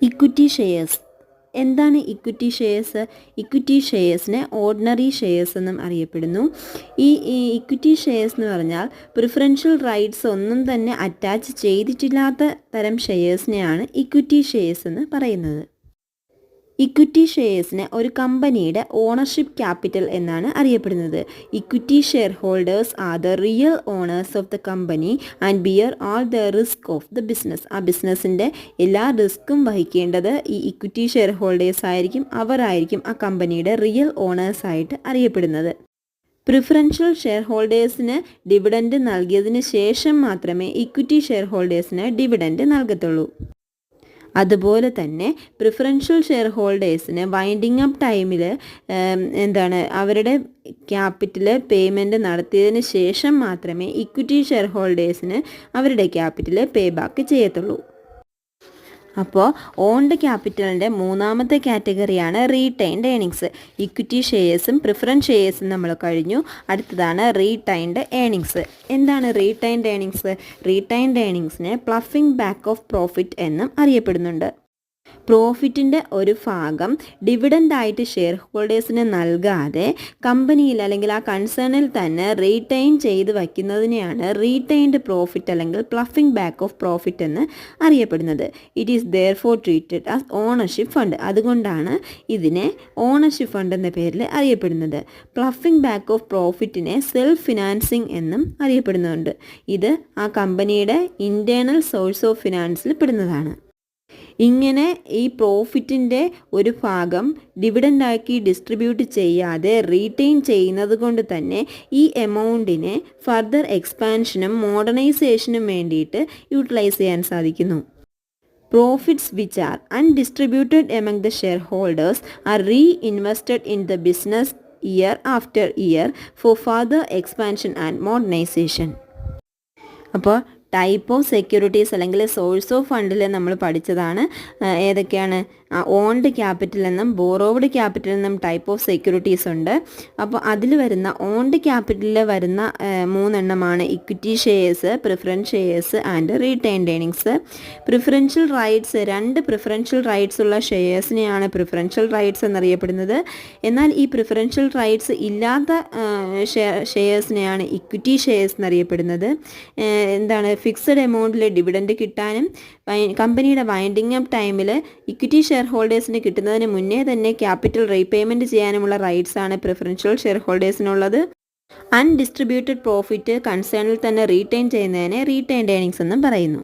Equity shares. എന്താണ് equity shares? Equity ഷെയർസിനെ ordinary shares എന്നും അറിയപ്പെടുന്നു. ഈ ഇക്വിറ്റി ഷെയർസ് എന്ന് പറഞ്ഞാൽ പ്രിഫറൻഷ്യൽ റൈറ്റ്സ് ഒന്നും തന്നെ അറ്റാച്ച് ചെയ്തിട്ടില്ലാത്ത തരം ഷെയർസിനെയാണ് ഇക്വിറ്റി ഷെയർസ് എന്ന് പറയുന്നത്. ഇക്വിറ്റി ഷെയർസിനെ ഒരു കമ്പനിയുടെ ഓണർഷിപ്പ് ക്യാപിറ്റൽ എന്നാണ് അറിയപ്പെടുന്നത്. Equity share holders are the real owners of the company and bear all the risk of the business. ആ ബിസിനസ്സിൻ്റെ എല്ലാ റിസ്ക്കും വഹിക്കേണ്ടത് ഈ ഇക്വിറ്റി ഷെയർ ഹോൾഡേഴ്സ് ആയിരിക്കും. അവരായിരിക്കും ആ കമ്പനിയുടെ റിയൽ ഓണേഴ്സ് ആയിട്ട് അറിയപ്പെടുന്നത്. പ്രിഫറൻഷ്യൽ ഷെയർ ഹോൾഡേഴ്സിന് ഡിവിഡൻഡ് നൽകിയതിന് ശേഷം മാത്രമേ ഇക്വിറ്റി ഷെയർ ഹോൾഡേഴ്സിന് ഡിവിഡൻഡ് നൽകത്തുള്ളൂ. അതുപോലെ തന്നെ പ്രിഫറൻഷ്യൽ ഷെയർ ഹോൾഡേഴ്സിന് വൈൻഡിങ് അപ്പ് ടൈമിൽ അവരുടെ ക്യാപിറ്റൽ പേയ്മെൻറ്റ് നടത്തിയതിന് ശേഷം മാത്രമേ ഇക്വിറ്റി ഷെയർ ഹോൾഡേഴ്സിന് അവരുടെ ക്യാപിറ്റൽ പേ ബാക്ക് ചെയ്യത്തുള്ളൂ. അപ്പോൾ ഓൺഡ് ക്യാപിറ്റലിൻ്റെ മൂന്നാമത്തെ കാറ്റഗറിയാണ് റീറ്റൈൻഡ് ഏണിങ്സ്. ഇക്വിറ്റി ഷെയർസും പ്രിഫറൻസ് ഷെയർസും നമ്മൾ കഴിഞ്ഞു. അടുത്തതാണ് റീറ്റൈൻഡ് ഏണിങ്സ്. എന്താണ് റീറ്റൈൻഡ് ഏണിങ്സ്? റീറ്റൈൻഡ് ഏണിങ്സിനെ പ്ലഫിംഗ് ബാക്ക് ഓഫ് പ്രോഫിറ്റ് എന്നും അറിയപ്പെടുന്നുണ്ട്. പ്രോഫിറ്റിൻ്റെ ഒരു ഭാഗം ഡിവിഡൻ്റായിട്ട് ഷെയർ ഹോൾഡേഴ്സിന് നൽകാതെ കമ്പനിയിൽ അല്ലെങ്കിൽ ആ കൺസേണിൽ തന്നെ റീറ്റൈൻ ചെയ്ത് വയ്ക്കുന്നതിനെയാണ് റീറ്റൈൻഡ് പ്രോഫിറ്റ് അല്ലെങ്കിൽ പ്ലഫിംഗ് ബാക്ക് ഓഫ് പ്രോഫിറ്റ് എന്ന് അറിയപ്പെടുന്നത്. It is therefore treated as ownership fund. അതുകൊണ്ടാണ് ഇതിനെ ഓണർഷിപ്പ് ഫണ്ട് എന്ന പേരിൽ അറിയപ്പെടുന്നത്. പ്ലഫിംഗ് ബാക്ക് ഓഫ് പ്രോഫിറ്റിനെ സെൽഫ് ഫിനാൻസിങ് എന്നും അറിയപ്പെടുന്നുണ്ട്. ഇത് ആ കമ്പനിയുടെ ഇൻറ്റേർണൽ സോഴ്സ് ഓഫ് ഫിനാൻസിൽ പെടുന്നതാണ്. ഇങ്ങനെ ഈ പ്രോഫിറ്റിൻ്റെ ഒരു ഭാഗം ഡിവിഡൻ്റാക്കി ഡിസ്ട്രിബ്യൂട്ട് ചെയ്യാതെ റീറ്റെയിൻ ചെയ്യുന്നത് കൊണ്ട് തന്നെ ഈ എമൗണ്ടിനെ ഫർദർ എക്സ്പാൻഷനും മോഡേണൈസേഷനും വേണ്ടിയിട്ട് യൂട്ടിലൈസ് ചെയ്യാൻ സാധിക്കുന്നു. Profits which are undistributed among the share holders are reinvested in the business year after year for further expansion and modernisation. അപ്പോൾ ടൈപ്പ് ഓഫ് സെക്യൂരിറ്റീസ് അല്ലെങ്കിൽ സോഴ്സ് ഓഫ് ഫണ്ടിൽ നമ്മൾ പഠിച്ചതാണ്. ഏതൊക്കെയാണ്? ഓൺഡ് ക്യാപിറ്റൽ എന്നും ബോറോവ്ഡ് ക്യാപിറ്റൽ എന്നും ടൈപ്പ് ഓഫ് സെക്യൂരിറ്റീസ് ഉണ്ട്. അപ്പോൾ അതിൽ വരുന്ന ഓൺഡ് ക്യാപിറ്റലിൽ വരുന്ന മൂന്നെണ്ണമാണ് equity shares, preference shares and retained earnings. Preferential rights, 2 preferential rights ഉള്ള ഷെയർസിനെയാണ് പ്രിഫറൻഷ്യൽ റൈറ്റ്സ് എന്നറിയപ്പെടുന്നത്. എന്നാൽ ഈ പ്രിഫറൻഷ്യൽ റൈറ്റ്സ് ഇല്ലാത്ത ഷെയർസിനെയാണ് ഇക്വിറ്റി ഷെയർസ് എന്നറിയപ്പെടുന്നത്. ഫിക്സഡ് എമൗണ്ടിൽ ഡിവിഡൻഡ് കിട്ടാനും കമ്പനിയുടെ വൈൻഡിങ് അപ്പ് ടൈമിൽ ഇക്വിറ്റി ഷെയർ ഹോൾഡേഴ്സിന് കിട്ടുന്നതിന് മുന്നേ തന്നെ ക്യാപിറ്റൽ റീപേയ്മെൻറ്റ് ചെയ്യാനുമുള്ള റൈറ്റ്സ് ആണ് പ്രിഫറൻഷ്യൽ ഷെയർ ഹോൾഡേഴ്സിനുള്ളത്. അൺഡിസ്ട്രിബ്യൂട്ടഡ് പ്രോഫിറ്റ് കൺസേണിൽ തന്നെ റീറ്റെയിൻ ചെയ്യുന്നതിനെ റീറ്റെയിൻഡ് ഏണിങ്സ് എന്നും പറയുന്നു.